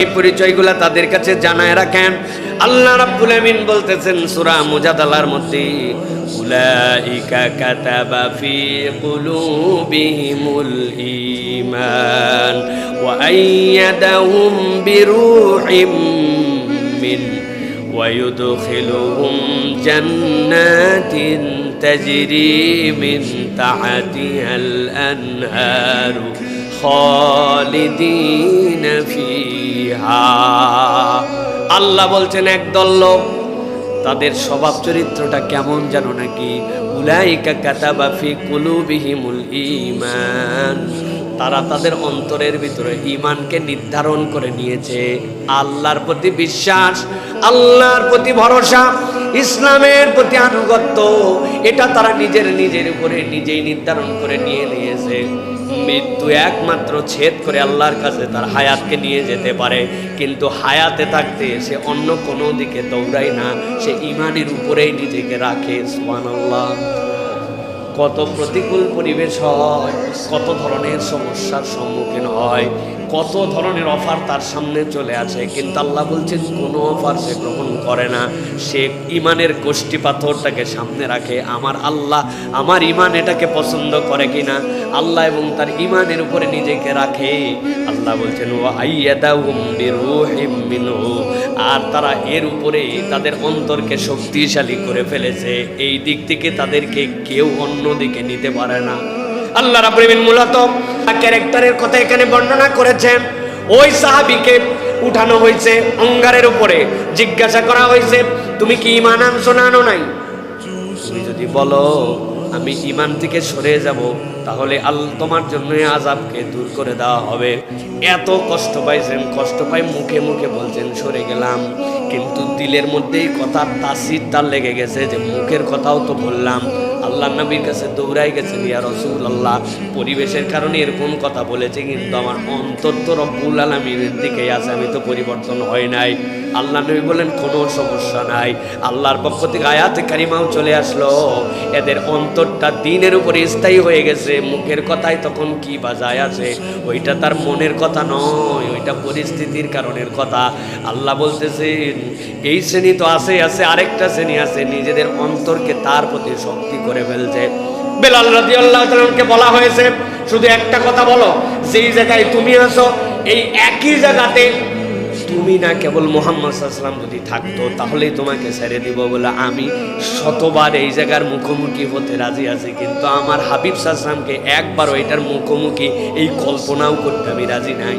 এই পরিচয়গুলা তাদের কাছে জানায় রাখেন। আল্লাহ রাব্বুল আমিন বলতেছেন সূরা মুজাদালার মধ্যে, উলাইকা কাতাবা ফি কুলুবিহিমুল ঈমান ওয়া আইয়াদাহুম বিরূহিম মিন ওয়া ইউদখিলুহুম জান্নাতিন তাজরি মিন তাহতিহাল আনহারু খালিদিনা ফিহা। আল্লাহ বলছেন একদল লোক, তাদের স্বভাব চরিত্রটা কেমন জানো নাকি? উলাইকা কাতাবা ফি কুলুবিহিমুল ঈমান, তারা তাদের অন্তরের ভিতরে ঈমানকে নির্ধারণ করে নিয়েছে। আল্লাহর প্রতি বিশ্বাস, আল্লাহর প্রতি ভরসা, ইসলামের প্রতি আনুগত্য, এটা তারা নিজের উপরে নিজেই নির্ধারণ করে নিয়েছে। মৃত্যু একমাত্র ছেদ করে আল্লাহর কাছে তার হায়াতকে নিয়ে যেতে পারে, কিন্তু হায়াতে থাকতে সে অন্য কোনো দিকে দৌড়ায় না, সে ঈমানের উপরেই নিজেকে রাখে। সুবহানাল্লাহ। কত প্রতিকূল পরিবেশ হয়, কত ধরনের সমস্যার সম্মুখীন হয়, কত ধরনের অফার তার সামনে চলে আসে, কিন্তু আল্লাহ বলছেন কোনো অফার সে গ্রহণ করে না। সে ঈমানের গোষ্ঠী পাথরটাকে সামনে রাখে। আমার আল্লাহ আমার ঈমান এটাকে পছন্দ করে কিনা, আল্লাহ এবং তার ঈমানের উপরে নিজেকে রাখে। আল্লাহ বলছেন ওয়া আইয়াদাহুম বিরূহিম মিনহু, আর তারা এর উপরে তাদের অন্তরকে শক্তিশালী করে ফেলেছে। এই দিক থেকে তাদেরকে কেউ অন্যদিকে নিতে পারে না। আল্লাহ রাব্বুল আমিন মূলত ক্যারেক্টারের কথা এখানে বর্ণনা করেছেন। ওই সাহাবীকে উঠানো হয়েছে অঙ্গারের উপরে, জিজ্ঞাসা করা হয়েছে তুমি কি ঈমান আনছো না আনো নাই? তুমি যদি বলো আমি ঈমান থেকে সরে যাব, তাহলে তোমার জন্য আযাবকে দূর করে দেওয়া হবে। এত কষ্ট পাইছেন, কষ্ট পাই মুখে মুখে বলছেন সরে গেলাম, কিন্তু দিলের মধ্যেই কথা তাসির তার লেগে গেছে যে মুখের কথাও তো বললাম। আল্লাহ নবীর কাছে দৌড়াই গেছেন, ইয়া রাসূলুল্লাহ পরিবেশের কারণে এরকম কথা বলেছে, কিন্তু আমার অন্তর তো রব্বুল আলামিনের দিকেই আছে, আমি তো পরিবর্তন হয় নাই। আল্লাহ নবী বলেন কোনো সমস্যা নাই। আল্লাহর পক্ষ থেকে আয়াতে কারিমাও চলে আসলো, এদের অন্তরটা দ্বীনের উপরে স্থায়ী হয়ে গেছে। মুখের কথাই তখন কি বাজায় আছে, ওইটা তার মনের কথা নয়, ওইটা পরিস্থিতির কারণের কথা। আল্লাহ বলতেছেন এই শ্রেণী তো আছে, আরেকটা শ্রেণী আছে নিজেদের অন্তরকে তার প্রতি শক্তি করে ফেলছে। বেলাল রাদিয়াল্লাহু তাআলাকে বলা হয়েছে শুধু একটা কথা বলো, যেই জায়গায় তুমি আছো এই একই জায়গাতে তুমি না কেবল মুহাম্মদ সাল্লাল্লাহু আলাইহি ওয়াসাল্লাম যদি থাকতো তাহলেই তোমাকে ছেড়ে দিব বলে আমি শতবার এই জায়গার মুখোমুখি হতে রাজি আছি, কিন্তু আমার হাবিব সাল্লাল্লাহু আলাইহি ওয়াসাল্লামকে একবার ওইটার মুখোমুখি এই কল্পনাও করতে আমি রাজি নাই।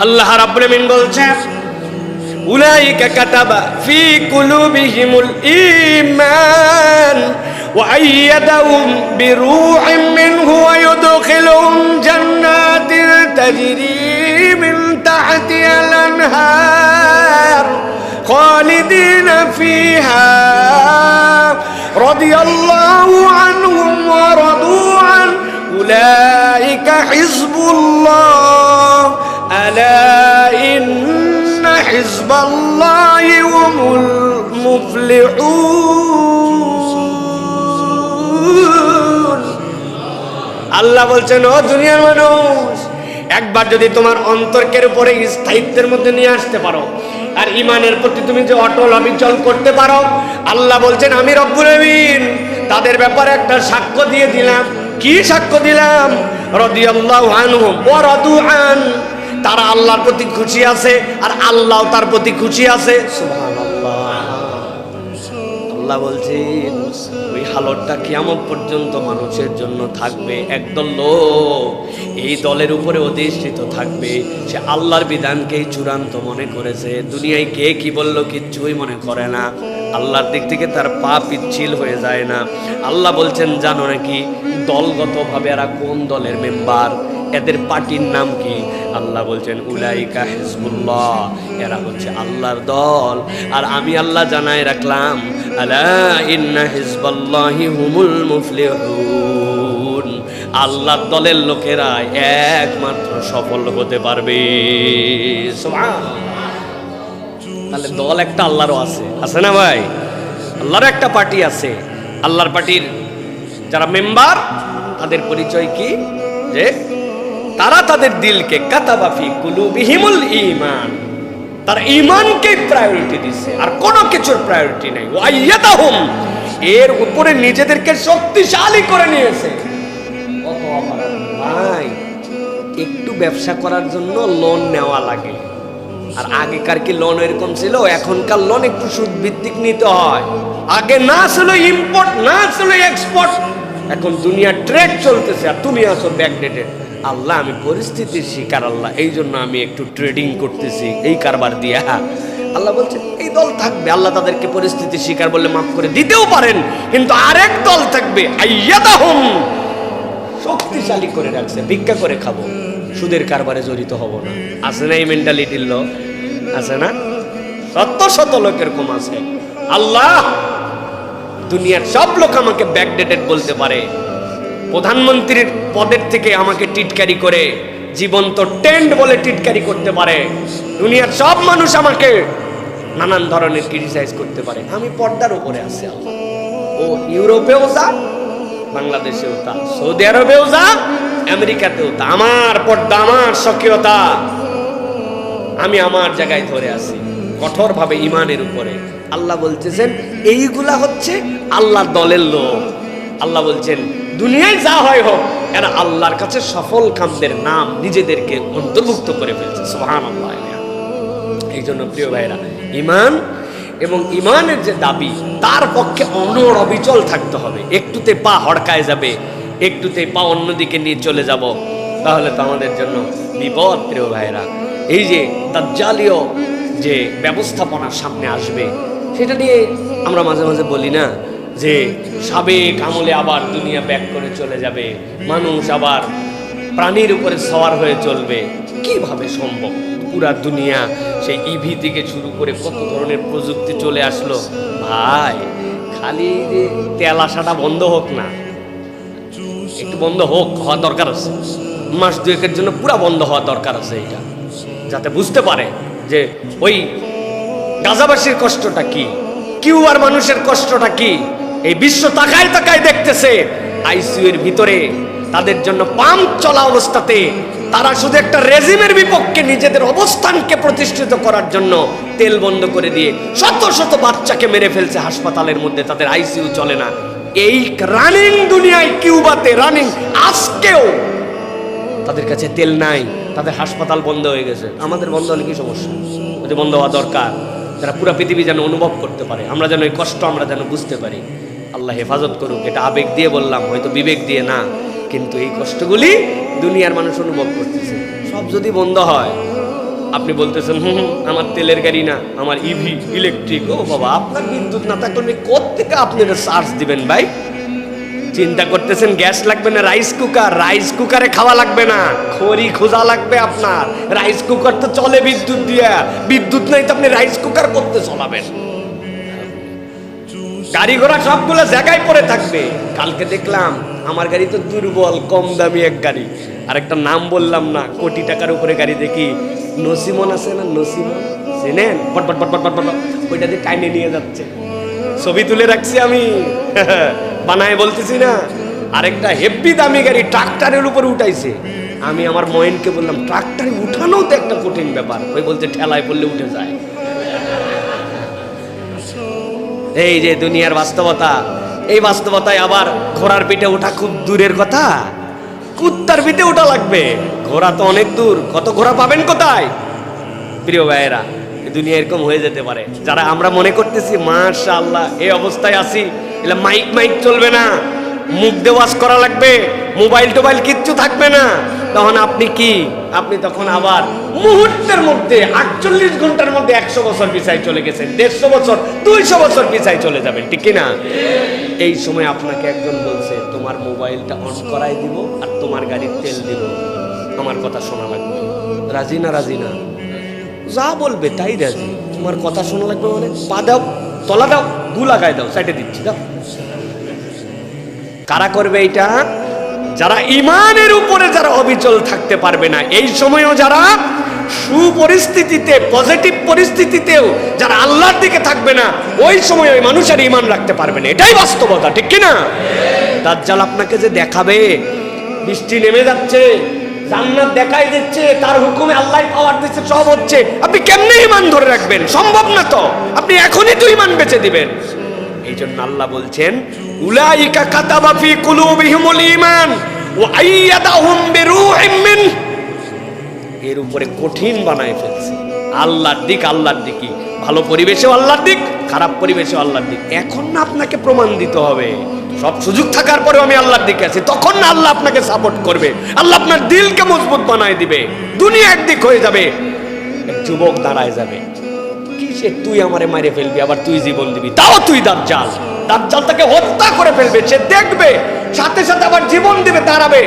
আল্লাহ রাব্বুল আমিন বলছেন উলাইকা কাতাবা ফি কুলুবিহিমুল ঈমান ওয়া আইয়াদাহুম বিরূহিম মিনহু ওয়া ইউদখিলুহুম জান্নাতিন তাজরি মিন তাহতিহাল আনহার খালিদিনা ফিহা রাদিয়াল্লাহু আনহুম ওয়া রাদু আন উলাইকা হিজবুল্লাহ আলা ইন্না হিজবাল্লাহি হুমুল মুফলিহুন। আল্লাহ বলছেন ও দুনিয়ার মানুষ, একবার যদি তোমার অন্তর্কের উপরে স্থায়িত্বের মধ্যে নিয়ে আসতে পারো আর ঈমানের প্রতি তুমি যে অটল অবিচল করতে পারো, আল্লাহ বলছেন আমি রব্বুল আমিন তাদের ব্যাপারে একটা সাক্ষ্য দিয়ে দিলাম। কি সাক্ষ্য দিলাম? রাদিয়াল্লাহু আনহুম ওয়া রাদু আন, তারা আল্লাহর প্রতি খুশি আছে আর আল্লাহ তার প্রতি খুশি আছে। সুবহানাল্লাহ। আল্লাহ বলছেন ওই হালতটা কিয়ামত পর্যন্ত মানুষের জন্য থাকবে। একদল লোক এই দলের উপরে অধিষ্ঠিত থাকবে, সে আল্লাহর বিধানকেই চূড়ান্ত মনে করেছে। দুনিয়ায় কে কি বলল কিচ্ছুই মনে করে না, আল্লাহর দিক থেকে তার পা পিচ্ছিল হয়ে যায় না। আল্লাহ বলছেন জানো নাকি দলগতভাবে এরা কোন দলের মেম্বার, এদের পার্টির নাম কি? আল্লাহ বলছেন উলাইকা হিজবুল্লাহ, এরা হচ্ছে আল্লাহর দল। আর আমি আল্লাহ জানাই রাখলাম আলা ইন্না হিজবাল্লাহি হুমুল মুফলিহুন, আল্লাহর দলের লোকেরা একমাত্র সফল হতে পারবে। সুবহানাল্লাহ। তাহলে দল একটা আল্লাহরও আছে না ভাই? আল্লাহর একটা পার্টি আছে। আল্লাহর পার্টির যারা মেম্বার তাদের পরিচয় কি? যে তারা তাদের দিলকে কাতাবা ফি কুলুবিহিমুল ঈমান, তারা ঈমানকে প্রায়োরিটি দিচ্ছে, আর কোনো কিছুর প্রায়োরিটি নাই। ওয়াইয়াদাহুম, এর উপরে নিজেদেরকে শক্তিশালী করে নিয়েছে। কত অপরাধ ভাই! একটু ব্যবসা করার জন্য লোন নেওয়া লাগে, আর আগেকার কি লোন এরকম ছিল? এখনকার লোন একটু সুদ ভিত্তিক নিতে হয়। আগে না ছিল ইম্পোর্ট, না ছিল এক্সপোর্ট, এখন দুনিয়া ট্রেড চলতেছে, আর তুমি আসো ব্যাকডেটেড। আল্লাহ, আমি পরিস্থিতির শিকার আল্লাহ, এই জন্য আমি একটু ট্রেডিং করতেছি এই কারবার দিয়া। আল্লাহ বলছেন এই দল থাকবে, আল্লাহ তাদেরকে পরিস্থিতির শিকার বললে মাফ করে দিতেও পারেন, কিন্তু আরেক দল থাকবে আইয়াদাহুম, শক্তিশালী করে রাখছে, ভিক্ষা করে খাবো, সুদের কারবারে জড়িত হব না। আছে না এই মেন্টালিটির লোক? আছে না? শত শত লোক এরকম আছে। আল্লাহ, দুনিয়ার সব লোক আমাকে ব্যাকডেটেড বলতে পারে, প্রধানমন্ত্রীর পদের থেকে আমাকে টিটকারি করে জীবন্ত টেন্ট বলে টিটকারি করতে পারে, দুনিয়ার সব মানুষ আমাকে নানান ধরনের ক্রিটিসাইজ করতে পারে, আমি পর্দার উপরে আছি। আল্লাহ, ও ইউরোপেও যা, বাংলাদেশেও তা, সৌদি আরবেও যা, আমেরিকাতেও তা, আমার পর্দা, আমার স্বকীয়তা, আমি আমার জায়গায় ধরে আছি কঠোরভাবে ঈমানের উপরে। আল্লাহ বলতেছেন এইগুলা হচ্ছে আল্লাহর দলের লোক। আল্লাহ বলছেন দুনিয়ায় যা হয় হোক, এরা আল্লাহর কাছে সফল কামদের নাম নিজেদেরকে অন্তর্ভুক্ত করে ফেলছে। সুবহানাল্লাহ। এই জন্য প্রিয় ভাইরা, ঈমান এবং ঈমানের যে দাবি, তার পক্ষে অনড় অবিচল থাকতে হবে। একটুতে পা হড়কায় যাবে, একটুতে পা অন্যদিকে নিয়ে চলে যাব, তাহলে তো আমাদের জন্য বিপদ। প্রিয় ভাইরা, এই যে দাজ্জালীয় যে ব্যবস্থাপনা সামনে আসবে, সেটা নিয়ে আমরা মাঝে মাঝে বলি না যে সাবেক আমলে আবার দুনিয়া ব্যাক করে চলে যাবে, মানুষ আবার প্রাণীর উপরে সওয়ার হয়ে চলবে। কিভাবে সম্ভব? পুরা দুনিয়া সেই ইভি থেকে শুরু করে কত ধরনের প্রযুক্তি চলে আসলো ভাই। খালি যে তেল আসাটা বন্ধ হোক না, একটু বন্ধ হোক, হওয়া দরকার আছে। মাস দুয়েকের জন্য পুরা বন্ধ হওয়া দরকার আছে, এটা যাতে বুঝতে পারে যে ওই গাজাবাসীর কষ্টটা কি, কিউবার মানুষের কষ্টটা কি। এই বিশ্ব তাকায় তাকায় দেখতেছে আইসিইউ এর ভিতরে তাদের জন্য পাম্প চলা অবস্থাতে তারা শুধু একটা রেজিমের বিপক্ষে নিজেদের অবস্থানকে প্রতিষ্ঠিত করার জন্য তেল বন্ধ করে দিয়ে শত শত বাচ্চাকে মেরে ফেলছে হাসপাতালের মধ্যে, তাদের আইসিইউ চলে না। এই রানিং দুনিয়ায় কিউবাতে রানিং আজকেও তাদের কাছে তেল নাই, তাদের হাসপাতাল বন্ধ হয়ে গেছে। আমাদের বন্ধ হলে কি সমস্যা? ওদের বন্ধ হওয়া দরকার, যারা পুরো পৃথিবী যেন অনুভব করতে পারে, আমরা যেন এই কষ্ট আমরা যেন বুঝতে পারি। আল্লাহ হেফাজত করুক। এটা আবেগ দিয়ে বললাম, হয়তো বিবেক দিয়ে না, কিন্তু এই কষ্টগুলি দুনিয়ার মানুষ অনুভব করতেছে। সব যদি বন্ধ হয়, আপনি বলতেছেন আমার তেলের গাড়ি না, আমার ইভি ইলেকট্রিক। ও বাবা, আপনার বিদ্যুৎ না থাকলে কোত্থেকে আপনি চার্জ দিবেন ভাই? চিন্তা করতেছেন গ্যাস লাগবে না, রাইস কুকার, রাইস কুকারে খাওয়া লাগবে না, খড়ি খোঁজা লাগবে আপনার। রাইস কুকার তো চলে বিদ্যুৎ দিয়া, বিদ্যুৎ নাই তো আপনি রাইস কুকার করতে চলাবেন? গাড়ি ঘোড়া সবগুলো জায়গায় পড়ে থাকবে। কালকে দেখলাম আমার গাড়ি তো দুর্বল, কম দামি এক গাড়ি, আরেকটা নাম বললাম না, কোটি টাকার উপরে গাড়ি, দেখি নসিমন আছে না, নসিমন চেনেন? পট পট পট পট পট পট ওইটা দিয়ে টাইনে নিয়ে যাচ্ছে, ছবি তুলে রাখছি আমি, বানায় বলতেছি না। আরেকটা হেভি দামি গাড়ি ট্রাক্টরের উপরে উঠাইছে। আমি আমার ময়েনকে বললাম ট্রাক্টরে উঠানো তো একটা কঠিন ব্যাপার, ওই বলতে ঠেলায় পড়লে উঠে যায়। এই যে দুনিয়ার বাস্তবতা, এই বাস্তবতায় আবার ঘোড়ার পিঠে ওঠা খুব দূরের কথা, কুত্তার পিঠে ওঠা লাগবে। ঘোড়া তো অনেক দূর, কত ঘোড়া পাবেন কোথায়? প্রিয় ভাইয়েরা, দুনিয়া এরকম হয়ে যেতে পারে। যারা আমরা মনে করতেছি মাশাআল্লাহ এই অবস্থায় আছি, এলা মাইক মাইক চলবে না, মুখ দিয়ে ওয়াজ করা লাগবে, মোবাইল টোবাইল কিচ্ছু থাকবে না, তখন আপনি কি? আপনি তখন আবার মুহূর্তের মধ্যে 48 ঘন্টার মধ্যে 100 বছর পিছায় চলে গেছেন, 150 বছর 200 বছর পিছায় চলে যাবেন, ঠিক কিনা? এই সময় আপনাকে একজন বলছে তোমার মোবাইলটা অন করাই দিব আর তোমার গাড়ির তেল দিব, আমার কথা শোনা লাগবে। রাজি না? রাজি না? যা বলবে তাই রাজি। তোমার কথা শোনা লাগবে মানে পা দাও, তলা দাও, গু লাগাই দাও, সাইডে দিচ্ছি দাও। কারা করবে এটা? যারা ইমানের উপরে যারা অবিচল থাকতে পারবে না, এই সময়ও যারা সুপরিস্থিতিতে, পজিটিভ পরিস্থিতিতেও যারা আল্লাহর দিকে থাকবে না, ওই সময় ওই মানুষের ইমান রাখতে পারবে না। এটাই বাস্তবতা, ঠিক কিনা? দাজ্জাল আপনাকে যে দেখাবে বৃষ্টি নেমে যাচ্ছে, জান্নাত দেখাই দিচ্ছে, তার হুকুমে আল্লাহ পাওয়ার দিচ্ছে, সব হচ্ছে, আপনি কেমনে ঈমান ধরে রাখবেন? সম্ভব না তো। আপনি এখনই তো ঈমান বেচে দিবেন। এই জন্য আল্লাহ বলছেন উলাইকা কাতাবা ফি কুলুবিহিমুল ঈমান ওয়া আইয়াদাহুম বিরূহিম মিন, এর উপরে কঠিন বানায় ফেলছে। আল্লাহর দিক, আল্লাহর দিকই, ভালো পরিবেশেও আল্লাহর দিক, খারাপ পরিবেশেও আল্লাহর দিক। এখন না আপনাকে প্রমাণ দিতে হবে, সব সুযোগ থাকার পরেও আমি আল্লাহর দিকে আছি, তখন না আল্লাহ আপনাকে সাপোর্ট করবে, আল্লাহ আপনার দিলকে মজবুত বানায় দিবে। দুনিয়া একদিক হয়ে যাবে, এক যুবক দাঁড়ায় যাবে, কিসে তুই আমারে মারে ফেলবি, আবার তুই জীবন দিবি, তাও তুই দাজ্জাল। দাজ্জাল তাকে হত্যা করে ফেলবে, সে দেখবে, সাথে সাথে আবার জীবন দিবে, দাঁড়াবে,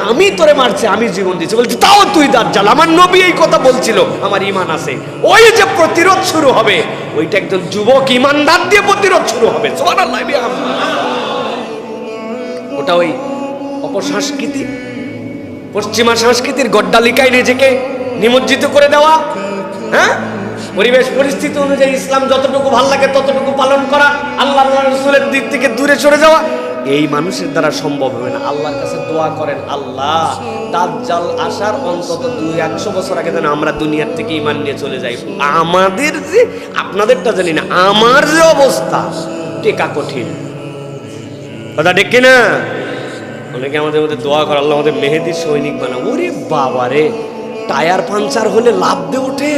আমি তোরে মারছি, আমি জীবন দিচ্ছি, বলছি তাও তুই দাজ্জাল। আমার নবী এই কথা বলছিল, আমার ঈমান আছে। ওই যে প্রতিরোধ শুরু হবে, ওইটা একজন যুবক ঈমানদার দিয়ে প্রতিরোধ শুরু হবে। সুবহানাল্লাহ। ওটা ওই অপসংস্কৃতি, পশ্চিমা সংস্কৃতির গড্ডালিকায় নিজেকে নিমজ্জিত করে দেওয়া, হ্যাঁ, পরিবেশ পরিস্থিতি অনুযায়ী ইসলাম যতটুকু ভালো লাগে ততটুকু পালন করা, আল্লাহ রাসূলের দিক থেকে দূরে সরে যাওয়া, এই মানুষের দ্বারা সম্ভব হবে না। আল্লাহর কাছে দোয়া করেন, আল্লাহ দাজ্জাল আসার অন্তত 200 বছর আগে যেন আমরা দুনিয়ার থেকে ঈমান নিয়ে চলে যাই। আমাদের যে, আপনাদেরটা জানি না, আমার যে অবস্থা, টেকা কঠিন, কথা ঠিক কিনা? অনেকে আমাদের মধ্যে দোয়া করে, আল্লাহ আমাদের মেহেদির সৈনিক বানাও। ওরে বাবা রে, টায়ার পাঞ্চার হলে লাফ দিয়ে ওঠে,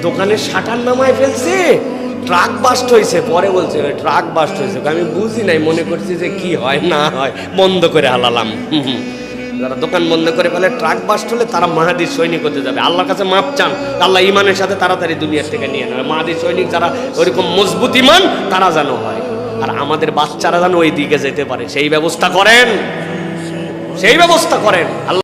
দোকানের শাটার নামায় ফেলছে, ট্রাক বাস্ট হয়েছে, পরে বলছে ট্রাক বাস্ট হয়েছে, আমি বুঝি নাই, মনে করছি যে কি হয় না হয়, বন্ধ করে হালালাম। যারা দোকান বন্ধ করে ফেলে, ট্রাক বাস্ট হলে তারা মাহাদির সৈনিক হতে যাবে। আল্লাহর কাছে মাপ চান, আল্লাহ ইমানের সাথে তাড়াতাড়ি দুনিয়ার থেকে নিয়ে নেবে। মাহাদির সৈনিক যারা ওইরকম মজবুত ইমান, তারা যেন হয়, আর আমাদের বাচ্চারা যেন ওই দিকে যেতে পারে, সেই ব্যবস্থা করেন, সেই ব্যবস্থা করেন। আল্লাহ